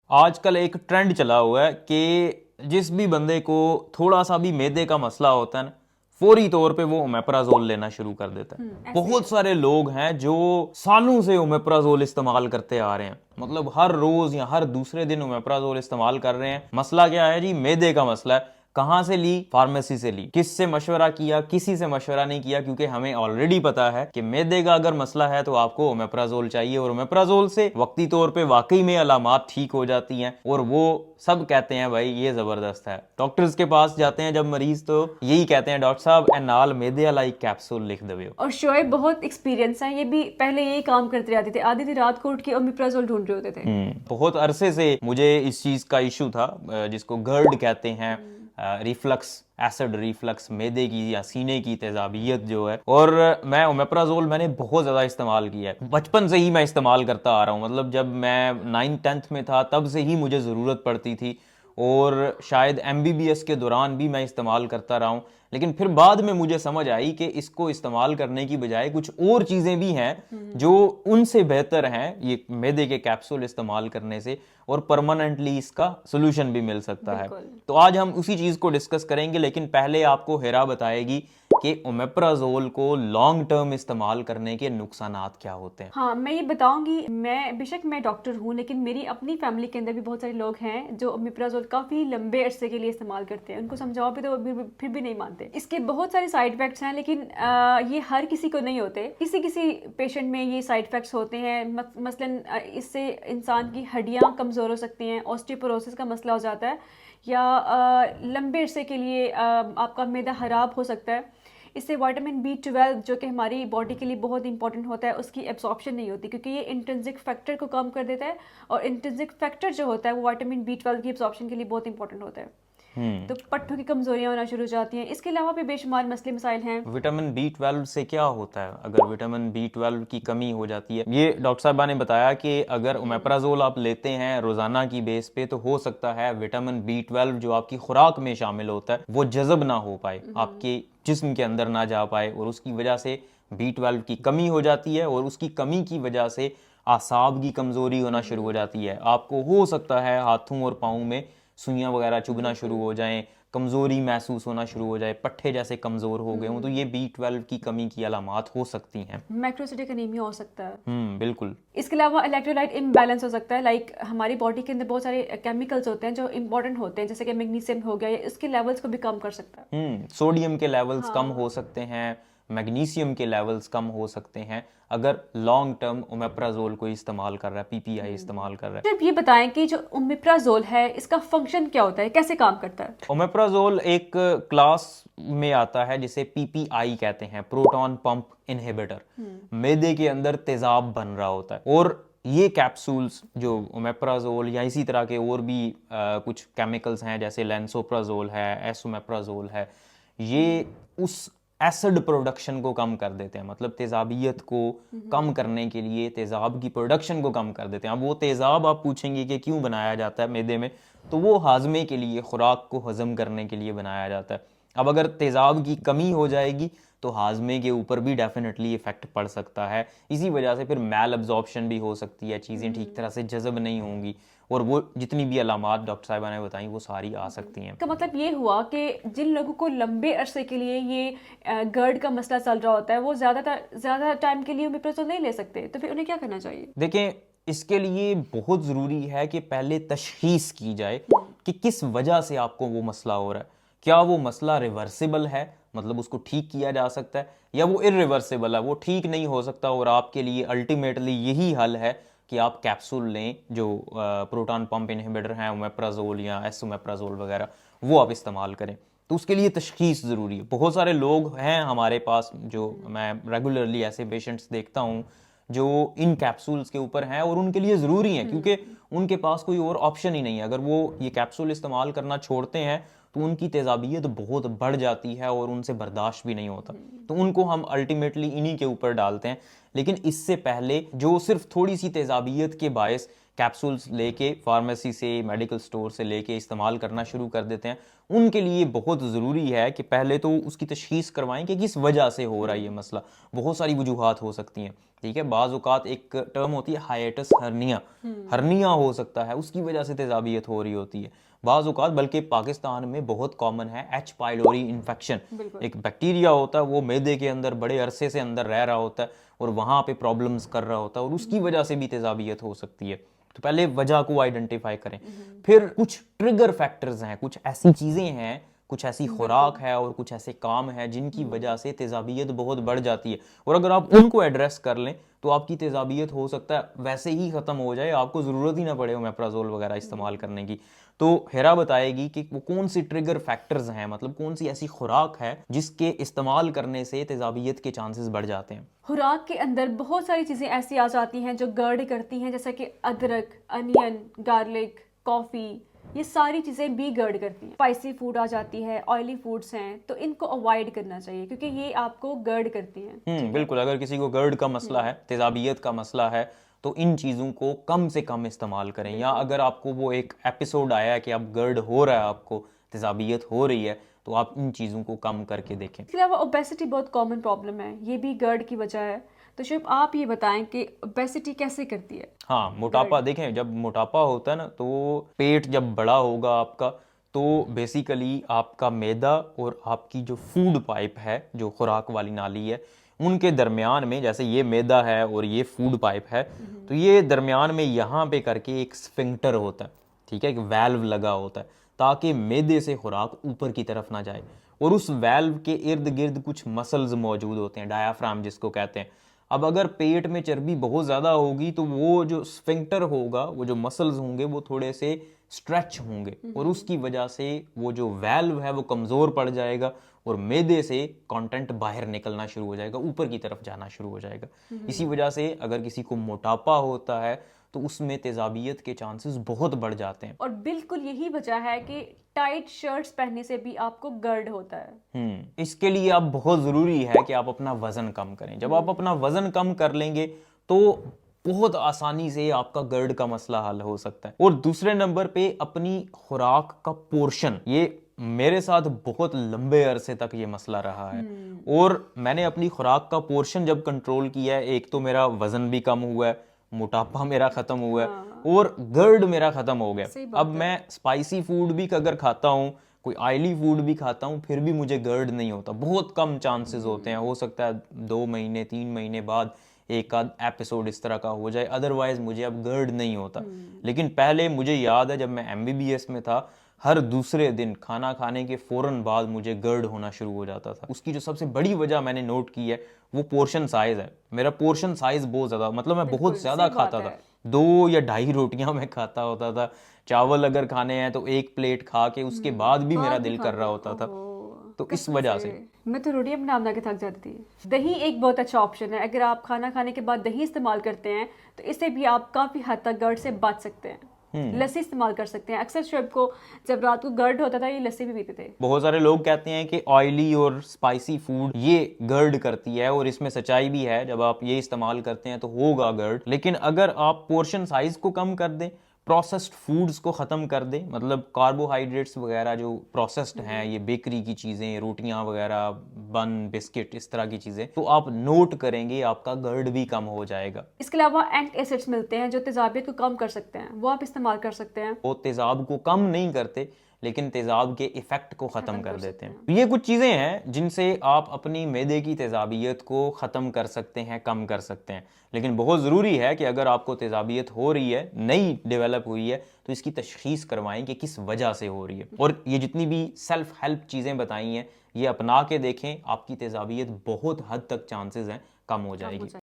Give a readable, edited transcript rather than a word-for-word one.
आजकल एक ट्रेंड चला हुआ है कि जिस भी बंदे को थोड़ा सा भी मैदे का मसला होता है ना, फौरी तौर पे वो ओमेप्राजोल लेना शुरू कर देता है। ऐसे बहुत सारे लोग हैं जो सालों से ओमेप्राजोल इस्तेमाल करते आ रहे हैं, मतलब हर रोज या हर दूसरे दिन ओमेप्राजोल इस्तेमाल कर रहे हैं। मसला क्या है जी? मैदे का मसला है। कहां से ली? फार्मेसी से ली। किससे मशवरा किया? किसी से मशवरा नहीं किया, क्योंकि हमें ऑलरेडी पता है कि मैदे का अगर मसला है तो आपको ओमेप्राजोल चाहिए, और ओमेप्राजोल से वक्ती तौर पे वाकई में अलामात ठीक हो जाती हैं। और वो सब कहते हैं भाई ये जबरदस्त है। डॉक्टर्स के पास जाते हैं जब मरीज, तो यही कहते हैं, डॉक्टर साहब ए नाल मैदे वाला एक कैप्सूल लिख दो। और शोएब बहुत एक्सपीरियंस है, ये भी पहले यही काम करते रहते थे, आधी रात को उठ के ओमिप्राजोल ढूंढ रहे होते थे। बहुत अरसे से मुझे इस चीज का इशू था, जिसको गर्ड कहते हैं, रिफ्लक्स, एसिड रिफ्लक्स, मैदे की या सीने की तेजाबियत जो है। और मैं ओमेप्राजोल मैंने बहुत ज़्यादा इस्तेमाल किया है, बचपन से ही मैं इस्तेमाल करता आ रहा हूँ। मतलब जब मैं 9th-10th में था तब से ही मुझे ज़रूरत पड़ती थी, और शायद MBBS के दौरान भी मैं इस्तेमाल करता रहा हूँ। लेकिन फिर बाद में मुझे समझ आई कि इसको इस्तेमाल करने की बजाय कुछ और चीज़ें भी हैं जो उनसे बेहतर हैं ये मैदे के कैप्सूल इस्तेमाल करने से, और परमानेंटली इसका सोल्यूशन भी मिल सकता है। बिल्कुल। तो आज हम उसी चीज़ को डिस्कस करेंगे, लेकिन पहले आपको हेरा बताएगी कि ओमेप्राजोल को लॉन्ग टर्म इस्तेमाल करने के नुकसानात क्या होते हैं। हाँ, मैं ये बताऊंगी। बेशक मैं डॉक्टर हूँ, लेकिन मेरी अपनी फैमिली के अंदर भी बहुत सारे लोग हैं जो ओमिप्राजोल काफ़ी लंबे अरसे के लिए इस्तेमाल करते हैं। उनको समझाओ भी तो वो फिर भी नहीं मानते। इसके बहुत सारे साइड इफेक्ट्स हैं, लेकिन ये हर किसी को नहीं होते। किसी किसी पेशेंट में ये साइड इफेक्ट्स होते हैं। मसलन इससे इंसान की हड्डियाँ कमज़ोर हो सकती हैं, ऑस्टियोपोरोसिस का मसला हो जाता है, या लंबे अरसे के लिए आपका मैदा खराब हो सकता है। इससे विटामिन B12 जो कि हमारी बॉडी के लिए बहुत इंपॉर्टेंट होता है, उसकी एब्सॉर्प्शन नहीं होती, क्योंकि ये इंट्रिंसिक फैक्टर को कम कर देता है। और इंट्रिंसिक फैक्टर जो होता है वो विटामिन B12 की एब्सॉर्प्शन के लिए बहुत इंपॉर्टेंट होता है। तो पट्टों की कमजोरियां होना शुरू हो जाती हैं। इसके अलावा भी बेशुमार मसले मसाइल हैं। विटामिन B12 से क्या होता है अगर विटामिन B12 की कमी हो जाती है? ये डॉक्टर साहबा ने बताया कि अगर ओमेप्राजोल आप लेते हैं रोजाना की बेस पे, तो हो सकता है विटामिन B12 जो आपकी खुराक में शामिल होता है वो जज़ब ना हो पाए, आपके जिस्म के अंदर ना जा पाए, और उसकी वजह से B12 की कमी हो जाती है, और उसकी कमी की वजह से आसाब की कमजोरी होना शुरू हो जाती है। आपको हो सकता है हाथों और पाँव में सुइयां वगैरह चुभना शुरू हो जाएं, कमजोरी महसूस होना शुरू हो जाए, पट्टे जैसे कमजोर हो गए हों, तो ये B12 की कमी की अलामात हो सकती हैं। मैक्रोसिटिक एनीमिया हो सकता है। बिल्कुल। इसके अलावा इलेक्ट्रोलाइट इम्बैलेंस हो सकता है। लाइक हमारी बॉडी के अंदर बहुत सारे केमिकल्स होते हैं जो इंपॉर्टेंट होते हैं, जैसे कि मैग्नीशियम हो गया, इसके लेवल्स को भी कम कर सकता है। सोडियम के लेवल्स कम हो सकते हैं, मैग्नीशियम के लेवल्स कम हो सकते हैं अगर लॉन्ग टर्म ओमेप्राजोल को इस्तेमाल कर रहा है, PPI इस्तेमाल कर रहा है। सिर्फ ये बताएं कि जो ओमिप्राजोल है इसका फंक्शन क्या होता है, कैसे काम करता है? ओमेप्राजोल एक क्लास में आता है जिसे PPI कहते हैं, प्रोटॉन पंप इनहिबिटर। मैदे के अंदर तेजाब बन रहा होता है, और ये कैप्सूल्स जो ओमेप्राजोल या इसी तरह के और भी कुछ केमिकल्स हैं, जैसे लेंसोप्राजोल है, एसोमेप्राजोल है, ये उस एसिड प्रोडक्शन को कम कर देते हैं। मतलब तेजाबियत को कम करने के लिए तेजाब की प्रोडक्शन को कम कर देते हैं। अब वो तेजाब आप पूछेंगे कि क्यों बनाया जाता है मैदे में, तो वो हाजमे के लिए, खुराक को हजम करने के लिए बनाया जाता है। अब अगर तेजाब की कमी हो जाएगी तो हाजमे के ऊपर भी डेफिनेटली इफेक्ट पड़ सकता है। इसी वजह से फिर मैल अब्जॉर्प्शन भी हो सकती है, चीज़ें ठीक तरह से जज़ब नहीं होंगी, और वो जितनी भी अलामात डॉक्टर साहिबा ने बताई वो सारी आ सकती हैं। का मतलब ये हुआ कि जिन लोगों को लंबे अरसे के लिए ये गर्ड का मसला चल रहा होता है, वो ज़्यादा टाइम के लिए ओमिप्राजोल नहीं ले सकते, तो फिर उन्हें क्या करना चाहिए? देखें, इसके लिए बहुत ज़रूरी है कि पहले तशखीस की जाए कि किस वजह से आपको वो मसला हो रहा है। क्या वो मसला रिवर्सिबल है, मतलब उसको ठीक किया जा सकता है, या वो इरिवर्सिबल है, वो ठीक नहीं हो सकता, और आपके लिए अल्टीमेटली यही हल है कि आप कैप्सूल लें जो प्रोटॉन पंप इनहिबिटर हैं, ओमेप्राजोल या एसोमेप्राजोल वगैरह, वो आप इस्तेमाल करें। तो उसके लिए तशखीस ज़रूरी है। बहुत सारे लोग हैं हमारे पास, जो मैं रेगुलरली ऐसे पेशेंट्स देखता हूँ जो इन कैप्सूल्स के ऊपर हैं, और उनके लिए ज़रूरी है, क्योंकि उनके पास कोई और ऑप्शन ही नहीं है। अगर वो ये कैप्सूल इस्तेमाल करना छोड़ते हैं तो उनकी तेजाबियत बहुत बढ़ जाती है और उनसे बर्दाश्त भी नहीं होता, तो उनको हम अल्टीमेटली इन्हीं के ऊपर डालते हैं। लेकिन इससे पहले जो सिर्फ थोड़ी सी तेजाबियत के बायस कैप्सूल्स लेके फार्मेसी से, मेडिकल स्टोर से लेके इस्तेमाल करना शुरू कर देते हैं, उनके लिए बहुत ज़रूरी है कि पहले तो उसकी तशखीस करवाएं कि किस वजह से हो रहा है ये मसला। बहुत सारी वजूहात हो सकती हैं। ठीक है। बाज़ औक़ात एक टर्म होती है हाइएटस हर्निया, हर्निया हो सकता है, उसकी वजह से तेज़ाबियत हो रही होती है। बाज़ औक़ात बल्कि पाकिस्तान में बहुत कॉमन है एच पाइलोरी इन्फेक्शन, एक बैक्टीरिया होता है वो मैदे के अंदर बड़े अरसे से अंदर रह रहा होता है और वहाँ पे प्रॉब्लम्स कर रहा होता है और उसकी वजह से भी तेज़ाबियत हो सकती है। तो पहले वजह को आइडेंटिफाई करें। फिर कुछ ट्रिगर फैक्टर्स हैं, कुछ ऐसी चीज़ें हैं, कुछ ऐसी खुराक है और कुछ ऐसे काम है जिनकी वजह से तेज़ाबियत बहुत बढ़ जाती है और अगर आप उनको एड्रेस कर लें तो आपकी तेज़ाबियत हो सकता है वैसे ही ख़त्म हो जाए, आपको ज़रूरत ही ना पड़े ओमेप्राज़ोल वगैरह इस्तेमाल करने की। तो हेरा बताएगी कि वो कौन सी ट्रिगर फैक्टर्स हैं, मतलब कौन सी ऐसी खुराक है जिसके इस्तेमाल करने से तेज़ाबियत के चांसेस बढ़ जाते हैं। खुराक के अंदर बहुत सारी चीज़ें ऐसी आ जाती हैं जो गर्ड करती हैं, जैसा कि अदरक, अनियन, गार्लिक, कॉफ़ी, ये सारी चीज़ें भी गर्ड करती हैं। स्पाइसी फूड आ जाती है, ऑयली फूड्स हैं, तो इनको अवॉइड करना चाहिए क्योंकि ये आपको गर्ड करती हैं। बिल्कुल। अगर किसी को गर्ड का मसला है, तेज़ाबियत का मसला है, तो इन चीज़ों को कम से कम इस्तेमाल करें। या अगर आपको वो एक एपिसोड आया है कि आप गर्ड हो रहा है, आपको तेज़ाबियत हो रही है, तो आप इन चीज़ों को कम करके देखें। इसके अलावा ओबेसिटी बहुत कॉमन प्रॉब्लम है, ये भी गर्ड की वजह है। तो शुभ आप ये बताएं कि ओबेसिटी कैसे करती है। हाँ, मोटापा देखें, जब मोटापा होता है ना तो पेट जब बड़ा होगा आपका तो बेसिकली आपका मैदा और आपकी जो फूड पाइप है, जो खुराक वाली नाली है, उनके दरमियान में, जैसे ये मैदा है और ये फूड पाइप है, तो ये दरमियान में यहाँ पे करके एक स्फिंक्टर होता है, ठीक है, एक वैल्व लगा होता है ताकि मैदे से खुराक ऊपर की तरफ ना जाए। और उस वैल्व के इर्द गिर्द कुछ मसल्स मौजूद होते हैं, डायाफ्राम जिसको कहते हैं। अब अगर पेट में चर्बी बहुत ज़्यादा होगी तो वो जो स्फिंक्टर होगा, वो जो मसल्स होंगे वो थोड़े से स्ट्रेच होंगे और उसकी वजह से वो जो वैल्व है वो कमज़ोर पड़ जाएगा और मैदे से कंटेंट बाहर निकलना शुरू हो जाएगा, ऊपर की तरफ जाना शुरू हो जाएगा। इसी वजह से अगर किसी को मोटापा होता है तो उसमें तेज़ाबियत के चांसेस बहुत बढ़ जाते हैं। और बिल्कुल यही वजह है कि टाइट शर्ट्स पहनने से भी आपको गर्ड होता है। इसके लिए आप बहुत ज़रूरी है कि आप अपना वज़न कम करें। जब आप अपना वज़न कम कर लेंगे तो बहुत आसानी से आपका गर्ड का मसला हल हो सकता है। और दूसरे नंबर पे अपनी खुराक का पोर्शन, ये मेरे साथ बहुत लंबे अरसे तक ये मसला रहा है और मैंने अपनी खुराक का पोर्शन जब कंट्रोल किया है, एक तो मेरा वज़न भी कम हुआ है, मोटापा मेरा ख़त्म हुआ है और गर्ड मेरा ख़त्म हो गया। अब मैं स्पाइसी फूड भी अगर खाता हूँ, कोई ऑयली फूड भी खाता हूँ, फिर भी मुझे गर्ड नहीं होता। बहुत कम चांसेस होते हैं, हो सकता है 2 महीने 3 महीने बाद एक आध एपिसोड इस तरह का हो जाए, अदरवाइज मुझे अब गर्ड नहीं होता। लेकिन पहले मुझे याद है जब मैं MBBS में था, हर दूसरे दिन खाना खाने के फ़ौरन बाद मुझे गर्ड होना शुरू हो जाता था। उसकी जो सबसे बड़ी वजह मैंने नोट की है वो पोर्शन साइज़ है। मेरा पोर्शन साइज़ बहुत ज़्यादा, मतलब मैं बहुत ज़्यादा खाता था, 2 या ढाई रोटियां मैं खाता होता था। चावल अगर खाने हैं तो एक प्लेट खा के उसके बाद भी मेरा दिल कर रहा होता था। तो इस वजह से मैं तो रोटियां बना बना के थक जाती थी। दही एक बहुत अच्छा ऑप्शन है। अगर आप खाना खाने के बाद दही इस्तेमाल करते हैं तो इससे भी आप काफ़ी हद तक गर्ड से बच सकते हैं। लस्सी इस्तेमाल कर सकते हैं। अक्सर शुभ को जब रात को गर्ड होता था ये लस्सी भी पीते थे। बहुत सारे लोग कहते हैं कि ऑयली और स्पाइसी फूड ये गर्ड करती है और इसमें सच्चाई भी है, जब आप ये इस्तेमाल करते हैं तो होगा गर्ड। लेकिन अगर आप पोर्शन साइज को कम कर दें, प्रोसेस्ड फूड्स को ख़त्म कर दें, मतलब कार्बोहाइड्रेट्स वगैरह जो प्रोसेस्ड हैं, ये बेकरी की चीज़ें, रोटियां वगैरह, बन, बिस्किट, इस तरह की चीज़ें, तो आप नोट करेंगे आपका गर्ड भी कम हो जाएगा। इसके अलावा एंटी एसिड्स मिलते हैं जो तेजाबियत को कम कर सकते हैं, वो आप इस्तेमाल कर सकते हैं। वो तेज़ाब को कम नहीं करते लेकिन तेज़ाब के इफ़ेक्ट को ख़त्म कर देते हैं। ये कुछ चीज़ें हैं जिनसे आप अपनी मैदे की तेज़ाबियत को ख़त्म कर सकते हैं, कम कर सकते हैं। लेकिन बहुत ज़रूरी है कि अगर आपको तेज़ाबियत हो रही है, नई डेवलप हुई है, तो इसकी तशख़ीस करवाएं कि किस वजह से हो रही है। और ये जितनी भी सेल्फ हेल्प चीज़ें बताई हैं ये अपना के देखें, आपकी तेज़ाबियत बहुत हद तक चांसेस हैं कम हो जाएगी।